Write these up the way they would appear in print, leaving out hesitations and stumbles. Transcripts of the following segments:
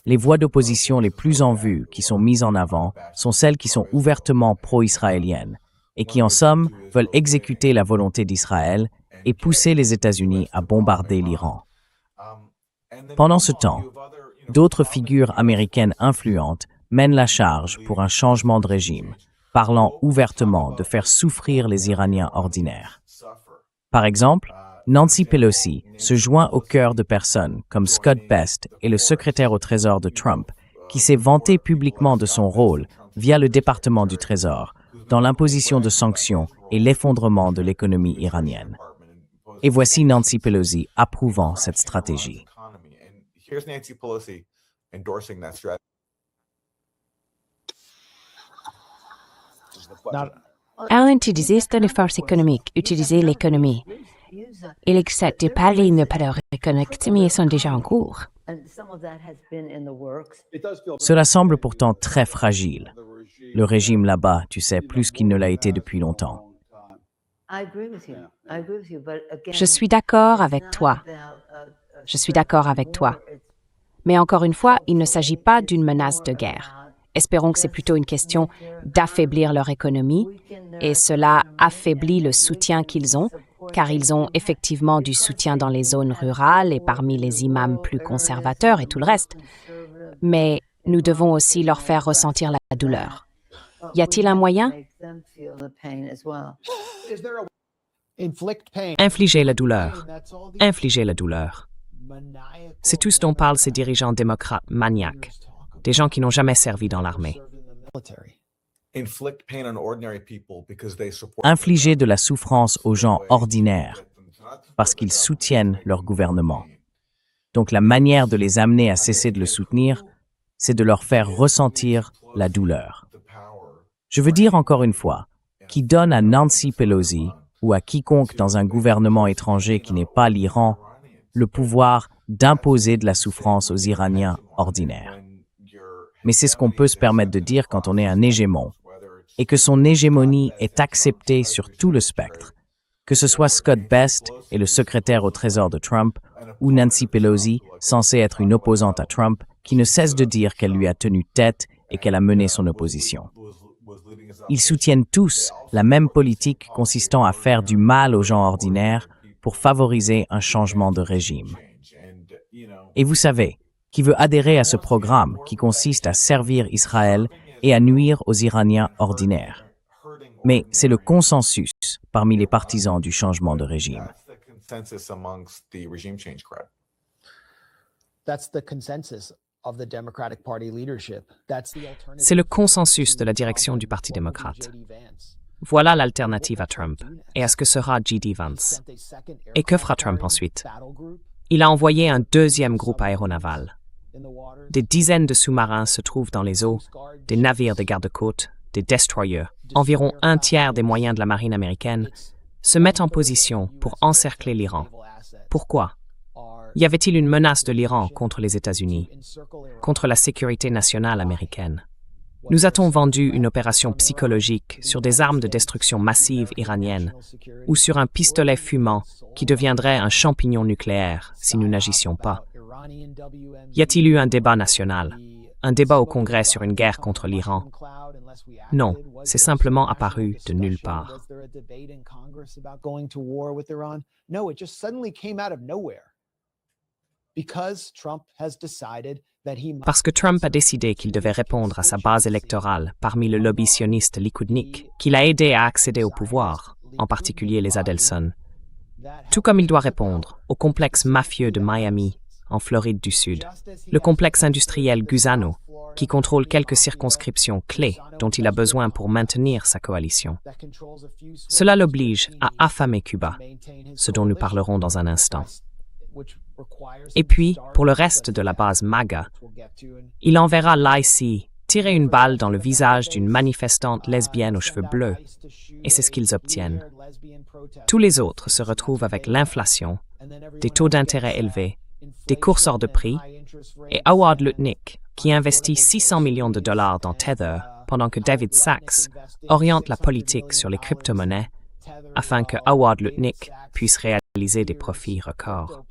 Les voix d'opposition les plus en vue qui sont mises en avant sont celles qui sont ouvertement pro-israéliennes et qui, en somme, veulent exécuter la volonté d'Israël et pousser les États-Unis à bombarder l'Iran. Pendant ce temps, d'autres figures américaines influentes mènent la charge pour un changement de régime, parlant ouvertement de faire souffrir les Iraniens ordinaires. Par exemple, Nancy Pelosi se joint au chœur de personnes comme Scott Best et le secrétaire au Trésor de Trump, qui s'est vanté publiquement de son rôle, via le département du Trésor, dans l'imposition de sanctions et l'effondrement de l'économie iranienne. Et voici Nancy Pelosi approuvant cette stratégie. Elle utilise les forces économiques, utiliser l'économie. Il accepte de parler de leur économie sont déjà en cours. Cela semble pourtant très fragile. Le régime là-bas, tu sais, plus qu'il ne l'a été depuis longtemps. Je suis d'accord avec toi. Je suis d'accord avec toi. Mais encore une fois, il ne s'agit pas d'une menace de guerre. Espérons que c'est plutôt une question d'affaiblir leur économie, et cela affaiblit le soutien qu'ils ont, car ils ont effectivement du soutien dans les zones rurales et parmi les imams plus conservateurs et tout le reste. Mais nous devons aussi leur faire ressentir la douleur. Y a-t-il un moyen? Infliger la douleur. Infliger la douleur. C'est tout ce dont parlent ces dirigeants démocrates maniaques, des gens qui n'ont jamais servi dans l'armée. Infliger de la souffrance aux gens ordinaires parce qu'ils soutiennent leur gouvernement. Donc la manière de les amener à cesser de le soutenir, c'est de leur faire ressentir la douleur. Je veux dire encore une fois, qui donne à Nancy Pelosi ou à quiconque dans un gouvernement étranger qui n'est pas l'Iran le pouvoir d'imposer de la souffrance aux Iraniens ordinaires. Mais c'est ce qu'on peut se permettre de dire quand on est un hégémon, et que son hégémonie est acceptée sur tout le spectre, que ce soit Scott Best et le secrétaire au Trésor de Trump, ou Nancy Pelosi, censée être une opposante à Trump, qui ne cesse de dire qu'elle lui a tenu tête et qu'elle a mené son opposition. Ils soutiennent tous la même politique consistant à faire du mal aux gens ordinaires pour favoriser un changement de régime. Et vous savez, qui veut adhérer à ce programme qui consiste à servir Israël et à nuire aux Iraniens ordinaires. Mais c'est le consensus parmi les partisans du changement de régime. C'est le consensus de la direction du Parti démocrate. Voilà l'alternative à Trump et à ce que sera J.D. Vance. Et que fera Trump ensuite? Il a envoyé un deuxième groupe aéronaval. Des dizaines de sous-marins se trouvent dans les eaux, des navires de garde-côte, des destroyers, environ un tiers des moyens de la marine américaine, se mettent en position pour encercler l'Iran. Pourquoi? Y avait-il une menace de l'Iran contre les États-Unis, contre la sécurité nationale américaine? Nous a-t-on vendu une opération psychologique sur des armes de destruction massive iraniennes ou sur un pistolet fumant qui deviendrait un champignon nucléaire si nous n'agissions pas? Y a-t-il eu un débat national, un débat au Congrès sur une guerre contre l'Iran? Non, c'est simplement apparu de nulle part. Parce que Trump a décidé qu'il devait répondre à sa base électorale parmi le lobby sioniste likoudnik, qu'il a aidé à accéder au pouvoir, en particulier les Adelson. Tout comme il doit répondre au complexe mafieux de Miami, en Floride du Sud, le complexe industriel Gusano, qui contrôle quelques circonscriptions clés dont il a besoin pour maintenir sa coalition. Cela l'oblige à affamer Cuba, ce dont nous parlerons dans un instant. Et puis, pour le reste de la base MAGA, il enverra l'IC tirer une balle dans le visage d'une manifestante lesbienne aux cheveux bleus, et c'est ce qu'ils obtiennent. Tous les autres se retrouvent avec l'inflation, des taux d'intérêt élevés, des courses hors de prix, et Howard Lutnick, qui investit 600 millions de dollars dans Tether, pendant que David Sachs oriente la politique sur les crypto-monnaies, afin que Howard Lutnick puisse réaliser des profits records.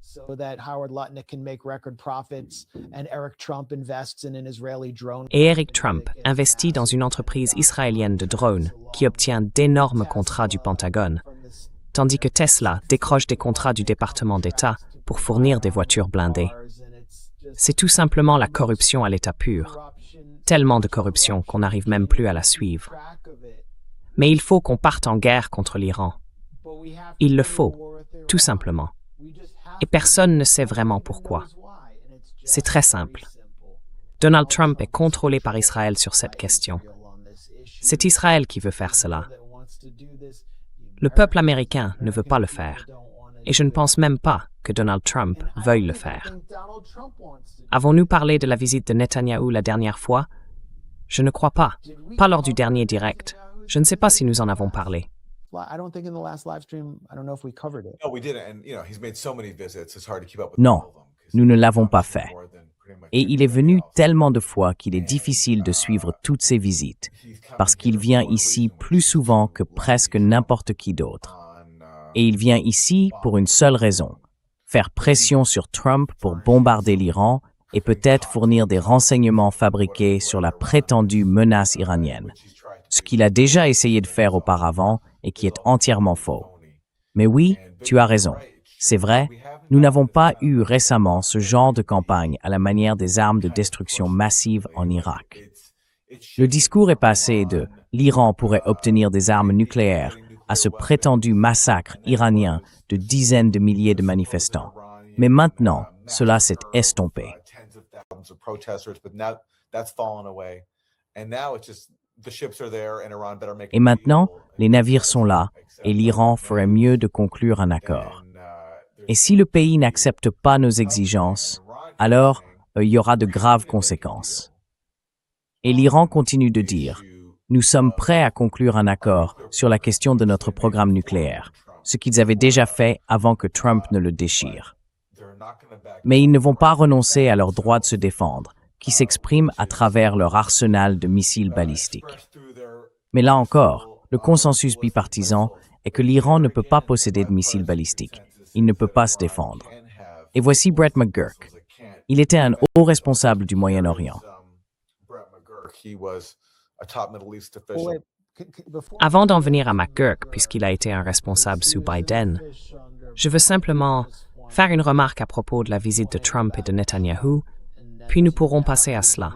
so that Howard Lutnick can make record profits and Eric Trump invests in an Israeli drone. Et Eric Trump investit dans une entreprise israélienne de drones qui obtient d'énormes contrats du Pentagone, tandis que Tesla décroche des contrats du département d'État pour fournir des voitures blindées. C'est tout simplement la corruption à l'état pur. Tellement de corruption qu'on n'arrive même plus à la suivre. Mais il faut qu'on parte en guerre contre l'Iran. Il le faut, tout simplement. Et personne ne sait vraiment pourquoi. C'est très simple. Donald Trump est contrôlé par Israël sur cette question. C'est Israël qui veut faire cela. Le peuple américain ne veut pas le faire. Et je ne pense même pas que Donald Trump veuille le faire. Avons-nous parlé de la visite de Netanyahou la dernière fois? Je ne crois pas. Pas lors du dernier direct. Je ne sais pas si nous en avons parlé. Non, nous ne l'avons pas fait. Et il est venu tellement de fois qu'il est difficile de suivre toutes ses visites, parce qu'il vient ici plus souvent que presque n'importe qui d'autre. Et il vient ici pour une seule raison, faire pression sur Trump pour bombarder l'Iran et peut-être fournir des renseignements fabriqués sur la prétendue menace iranienne, ce qu'il a déjà essayé de faire auparavant et qui est entièrement faux. Mais oui, tu as raison. C'est vrai, nous n'avons pas eu récemment ce genre de campagne à la manière des armes de destruction massive en Irak. Le discours est passé de « l'Iran pourrait obtenir des armes nucléaires » à ce prétendu massacre iranien de dizaines de milliers de manifestants. Mais maintenant, cela s'est estompé. Et maintenant, les navires sont là et l'Iran ferait mieux de conclure un accord. Et si le pays n'accepte pas nos exigences, alors il y aura de graves conséquences. Et l'Iran continue de dire « Nous sommes prêts à conclure un accord sur la question de notre programme nucléaire », ce qu'ils avaient déjà fait avant que Trump ne le déchire. Mais ils ne vont pas renoncer à leur droit de se défendre, qui s'exprime à travers leur arsenal de missiles balistiques. Mais là encore, le consensus bipartisan est que l'Iran ne peut pas posséder de missiles balistiques. Il ne peut pas se défendre. Et voici Brett McGurk. Il était un haut responsable du Moyen-Orient. Avant d'en venir à McGurk, puisqu'il a été un responsable sous Biden, je veux simplement faire une remarque à propos de la visite de Trump et de Netanyahou, puis nous pourrons passer à cela.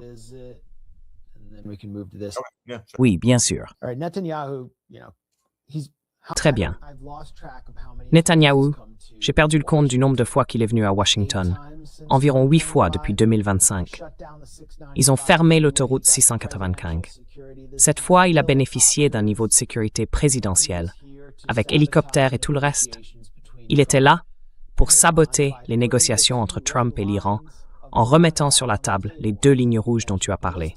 Oui, bien sûr. Très bien. Netanyahou, j'ai perdu le compte du nombre de fois qu'il est venu à Washington, environ 8 fois depuis 2025. Ils ont fermé l'autoroute 695. Cette fois, il a bénéficié d'un niveau de sécurité présidentiel, avec hélicoptères et tout le reste. Il était là pour saboter les négociations entre Trump et l'Iran, en remettant sur la table les 2 lignes rouges dont tu as parlé.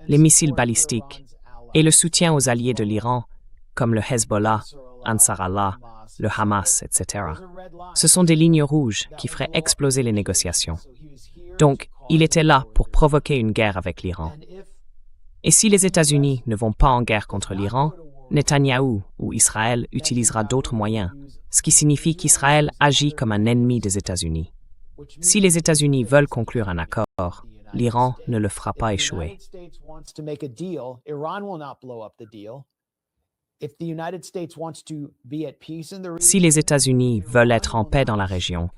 Les missiles balistiques et le soutien aux alliés de l'Iran, comme le Hezbollah, Ansar Allah, le Hamas, etc. Ce sont des lignes rouges qui feraient exploser les négociations. Donc, il était là pour provoquer une guerre avec l'Iran. Et si les États-Unis ne vont pas en guerre contre l'Iran, Netanyahou ou Israël utilisera d'autres moyens, ce qui signifie qu'Israël agit comme un ennemi des États-Unis. Si les États-Unis veulent conclure un accord, l'Iran ne le fera pas échouer. Si les États-Unis veulent être en paix dans la région,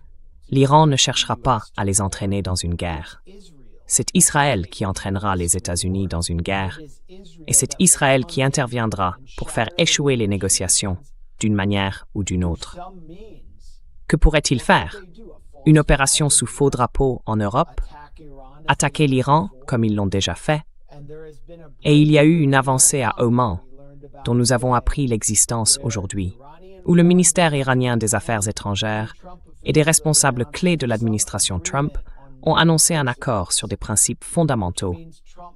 l'Iran ne cherchera pas à les entraîner dans une guerre. C'est Israël qui entraînera les États-Unis dans une guerre, et c'est Israël qui interviendra pour faire échouer les négociations, d'une manière ou d'une autre. Que pourrait-il faire? Une opération sous faux drapeau en Europe? Attaquer l'Iran, comme ils l'ont déjà fait? Et il y a eu une avancée à Oman, dont nous avons appris l'existence aujourd'hui, où le ministère iranien des Affaires étrangères et des responsables clés de l'administration Trump ont annoncé un accord sur des principes fondamentaux,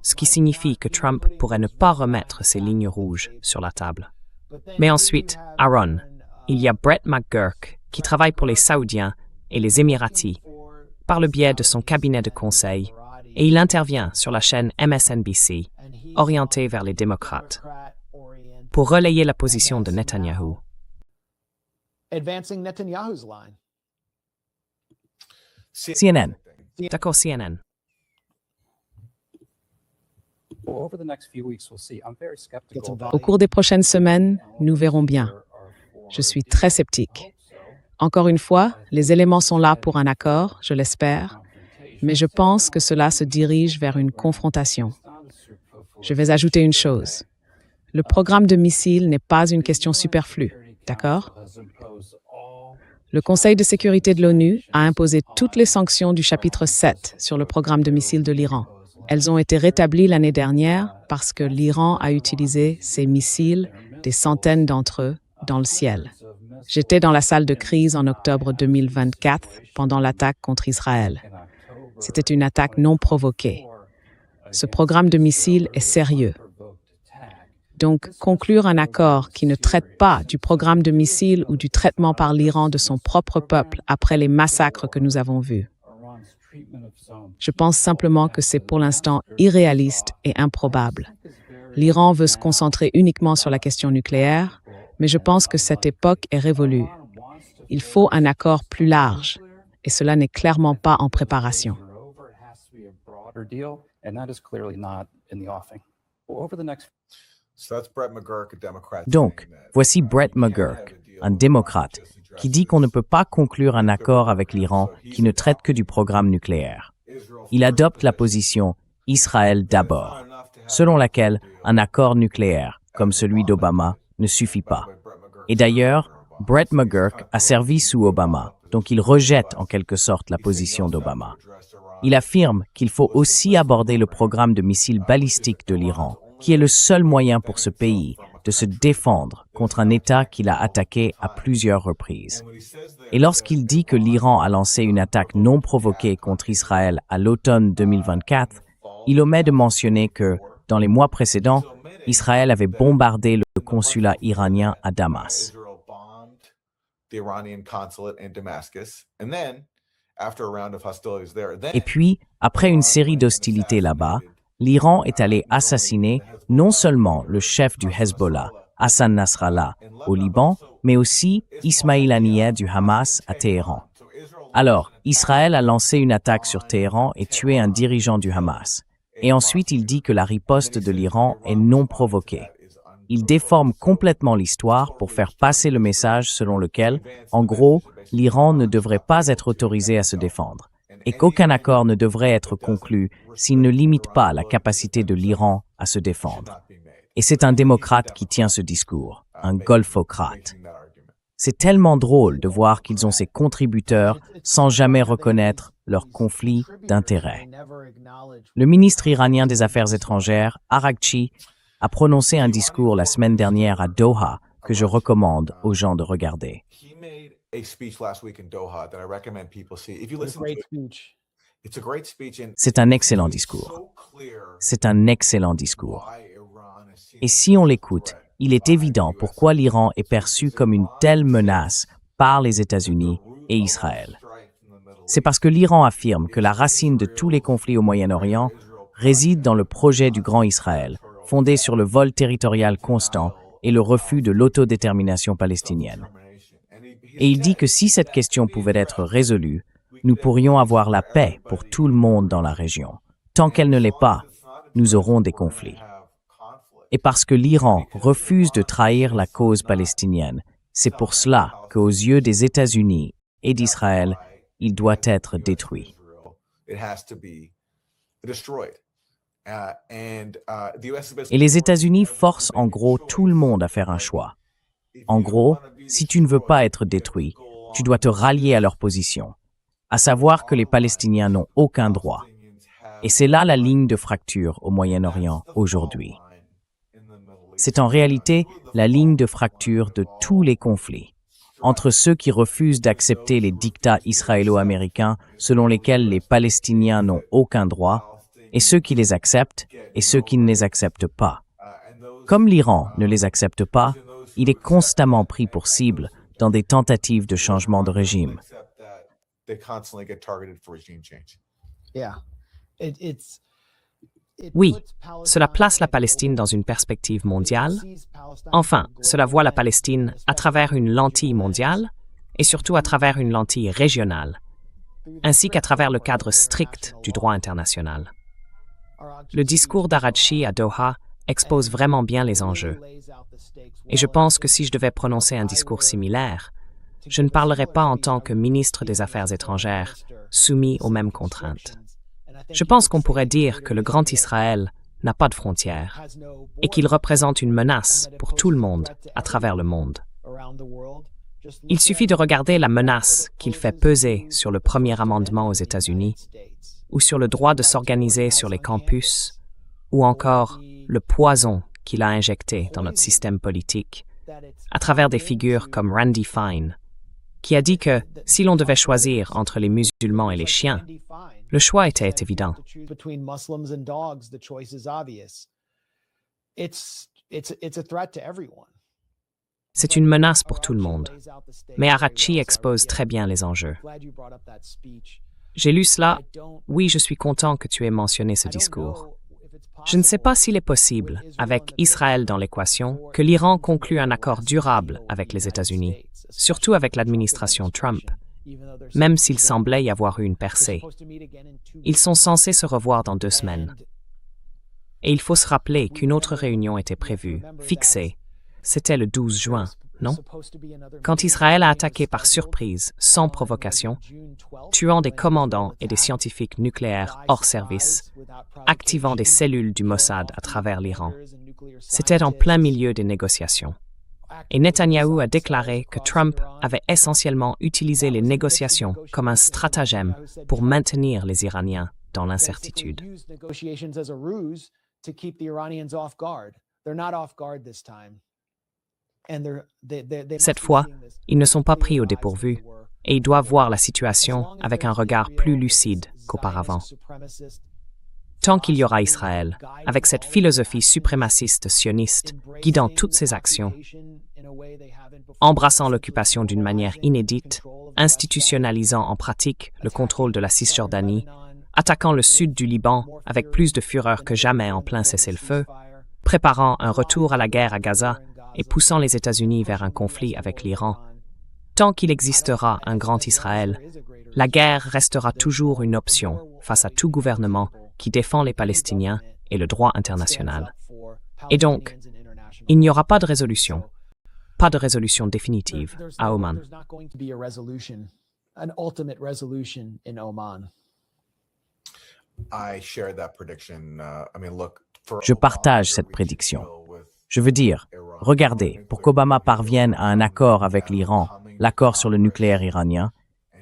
ce qui signifie que Trump pourrait ne pas remettre ces lignes rouges sur la table. Mais ensuite, Aaron, il y a Brett McGurk, qui travaille pour les Saoudiens et les Émiratis, par le biais de son cabinet de conseil, et il intervient sur la chaîne MSNBC, orientée vers les démocrates, pour relayer la position de Netanyahou. CNN. D'accord, CNN. Au cours des prochaines semaines, nous verrons bien. Je suis très sceptique. Encore une fois, les éléments sont là pour un accord, je l'espère, mais je pense que cela se dirige vers une confrontation. Je vais ajouter une chose. Le programme de missiles n'est pas une question superflue, d'accord? Le Conseil de sécurité de l'ONU a imposé toutes les sanctions du chapitre 7 sur le programme de missiles de l'Iran. Elles ont été rétablies l'année dernière parce que l'Iran a utilisé ces missiles, des centaines d'entre eux, dans le ciel. J'étais dans la salle de crise en octobre 2024 pendant l'attaque contre Israël. C'était une attaque non provoquée. Ce programme de missiles est sérieux. Donc, conclure un accord qui ne traite pas du programme de missiles ou du traitement par l'Iran de son propre peuple après les massacres que nous avons vus. Je pense simplement que c'est pour l'instant irréaliste et improbable. L'Iran veut se concentrer uniquement sur la question nucléaire, mais je pense que cette époque est révolue. Il faut un accord plus large, et cela n'est clairement pas en préparation. Donc, voici Brett McGurk, un démocrate, qui dit qu'on ne peut pas conclure un accord avec l'Iran qui ne traite que du programme nucléaire. Il adopte la position « Israël d'abord », selon laquelle un accord nucléaire, comme celui d'Obama, ne suffit pas. Et d'ailleurs, Brett McGurk a servi sous Obama, donc il rejette en quelque sorte la position d'Obama. Il affirme qu'il faut aussi aborder le programme de missiles balistiques de l'Iran, qui est le seul moyen pour ce pays de se défendre contre un État qu'il a attaqué à plusieurs reprises. Et lorsqu'il dit que l'Iran a lancé une attaque non provoquée contre Israël à l'automne 2024, il omet de mentionner que, dans les mois précédents, Israël avait bombardé le consulat iranien à Damas. Et puis, après une série d'hostilités là-bas, l'Iran est allé assassiner non seulement le chef du Hezbollah, Hassan Nasrallah, au Liban, mais aussi Ismail Haniyeh du Hamas à Téhéran. Alors, Israël a lancé une attaque sur Téhéran et tué un dirigeant du Hamas. Et ensuite, il dit que la riposte de l'Iran est non provoquée. Il déforme complètement l'histoire pour faire passer le message selon lequel, en gros, l'Iran ne devrait pas être autorisé à se défendre et qu'aucun accord ne devrait être conclu s'il ne limite pas la capacité de l'Iran à se défendre. Et c'est un démocrate qui tient ce discours, un golfocrate. C'est tellement drôle de voir qu'ils ont ces contributeurs sans jamais reconnaître leur conflit d'intérêts. Le ministre iranien des Affaires étrangères, Araghchi, a prononcé un discours la semaine dernière à Doha que je recommande aux gens de regarder. C'est un excellent discours. C'est un excellent discours. Et si on l'écoute, il est évident pourquoi l'Iran est perçu comme une telle menace par les États-Unis et Israël. C'est parce que l'Iran affirme que la racine de tous les conflits au Moyen-Orient réside dans le projet du Grand Israël, fondé sur le vol territorial constant et le refus de l'autodétermination palestinienne. Et il dit que si cette question pouvait être résolue, nous pourrions avoir la paix pour tout le monde dans la région. Tant qu'elle ne l'est pas, nous aurons des conflits. Et parce que l'Iran refuse de trahir la cause palestinienne, c'est pour cela qu'aux yeux des États-Unis et d'Israël, il doit être détruit. Et les États-Unis forcent en gros tout le monde à faire un choix. En gros, si tu ne veux pas être détruit, tu dois te rallier à leur position, à savoir que les Palestiniens n'ont aucun droit. Et c'est là la ligne de fracture au Moyen-Orient aujourd'hui. C'est en réalité la ligne de fracture de tous les conflits, entre ceux qui refusent d'accepter les dictats israélo-américains selon lesquels les Palestiniens n'ont aucun droit, et ceux qui les acceptent et ceux qui ne les acceptent pas. Comme l'Iran ne les accepte pas, il est constamment pris pour cible dans des tentatives de changement de régime. Oui, cela place la Palestine dans une perspective mondiale. Enfin, cela voit la Palestine à travers une lentille mondiale et surtout à travers une lentille régionale. ainsi qu'à travers le cadre strict du droit international. Le discours d'Araghchi à Doha expose vraiment bien les enjeux. Et je pense que si je devais prononcer un discours similaire, je ne parlerais pas en tant que ministre des Affaires étrangères, soumis aux mêmes contraintes. Je pense qu'on pourrait dire que le Grand Israël n'a pas de frontières et qu'il représente une menace pour tout le monde à travers le monde. Il suffit de regarder la menace qu'il fait peser sur le premier amendement aux États-Unis, ou sur le droit de s'organiser sur les campus, ou encore le poison qu'il a injecté dans notre système politique, à travers des figures comme Randy Fine, qui a dit que si l'on devait choisir entre les musulmans et les chiens, le choix était évident. C'est une menace pour tout le monde, mais Araghchi expose très bien les enjeux. J'ai lu cela. Oui, je suis content que tu aies mentionné ce discours. Je ne sais pas s'il est possible, avec Israël dans l'équation, que l'Iran conclue un accord durable avec les États-Unis, surtout avec l'administration Trump, même s'il semblait y avoir eu une percée. Ils sont censés se revoir dans 2 semaines. Et il faut se rappeler qu'une autre réunion était prévue, fixée. C'était le 12 juin, non? Quand Israël a attaqué par surprise, sans provocation, tuant des commandants et des scientifiques nucléaires hors service, activant des cellules du Mossad à travers l'Iran. C'était en plein milieu des négociations. Et Netanyahou a déclaré que Trump avait essentiellement utilisé les négociations comme un stratagème pour maintenir les Iraniens dans l'incertitude. Cette fois, ils ne sont pas pris au dépourvu et ils doivent voir la situation avec un regard plus lucide qu'auparavant. Tant qu'il y aura Israël, avec cette philosophie suprémaciste sioniste guidant toutes ses actions, embrassant l'occupation d'une manière inédite, institutionnalisant en pratique le contrôle de la Cisjordanie, attaquant le sud du Liban avec plus de fureur que jamais en plein cessez-le-feu, préparant un retour à la guerre à Gaza et poussant les États-Unis vers un conflit avec l'Iran. Tant qu'il existera un grand Israël, la guerre restera toujours une option face à tout gouvernement qui défend les Palestiniens et le droit international. Et donc, il n'y aura pas de résolution définitive à Oman. Je partage cette prédiction. Je veux dire, regardez, pour qu'Obama parvienne à un accord avec l'Iran, l'accord sur le nucléaire iranien,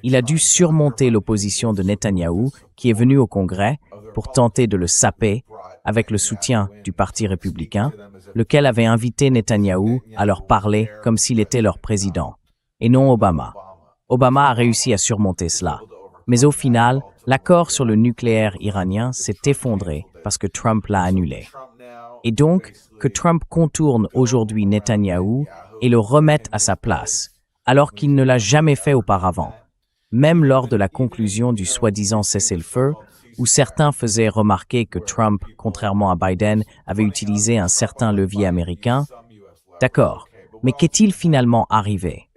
il a dû surmonter l'opposition de Netanyahou, qui est venu au Congrès pour tenter de le saper avec le soutien du Parti républicain, lequel avait invité Netanyahou à leur parler comme s'il était leur président, et non Obama. Obama a réussi à surmonter cela. Mais au final, l'accord sur le nucléaire iranien s'est effondré parce que Trump l'a annulé. Et donc, que Trump contourne aujourd'hui Netanyahou et le remette à sa place, alors qu'il ne l'a jamais fait auparavant, même lors de la conclusion du soi-disant cessez-le-feu, où certains faisaient remarquer que Trump, contrairement à Biden, avait utilisé un certain levier américain. D'accord, mais qu'est-il finalement arrivé?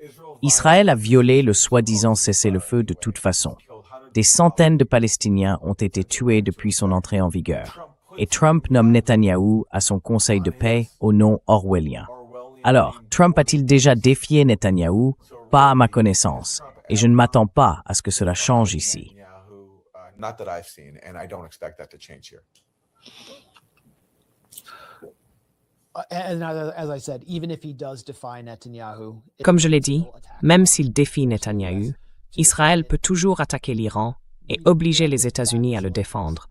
Israël a violé le soi-disant cessez-le-feu de toute façon. Des centaines de Palestiniens ont été tués depuis son entrée en vigueur. Et Trump nomme Netanyahou à son conseil de paix au nom orwellien. Alors, Trump a-t-il déjà défié Netanyahou? Pas à ma connaissance. Et je ne m'attends pas à ce que cela change ici. Comme je l'ai dit, même s'il défie Netanyahou, Israël peut toujours attaquer l'Iran et obliger les États-Unis à le défendre,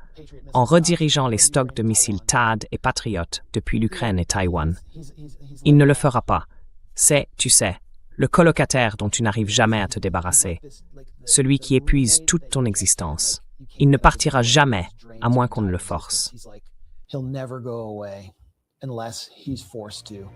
en redirigeant les stocks de missiles THAAD et Patriot depuis l'Ukraine et Taïwan. Il ne le fera pas. C'est, tu sais, le colocataire dont tu n'arrives jamais à te débarrasser, celui qui épuise toute ton existence. Il ne partira jamais, à moins qu'on ne le force. He'll never go away unless he's forced to.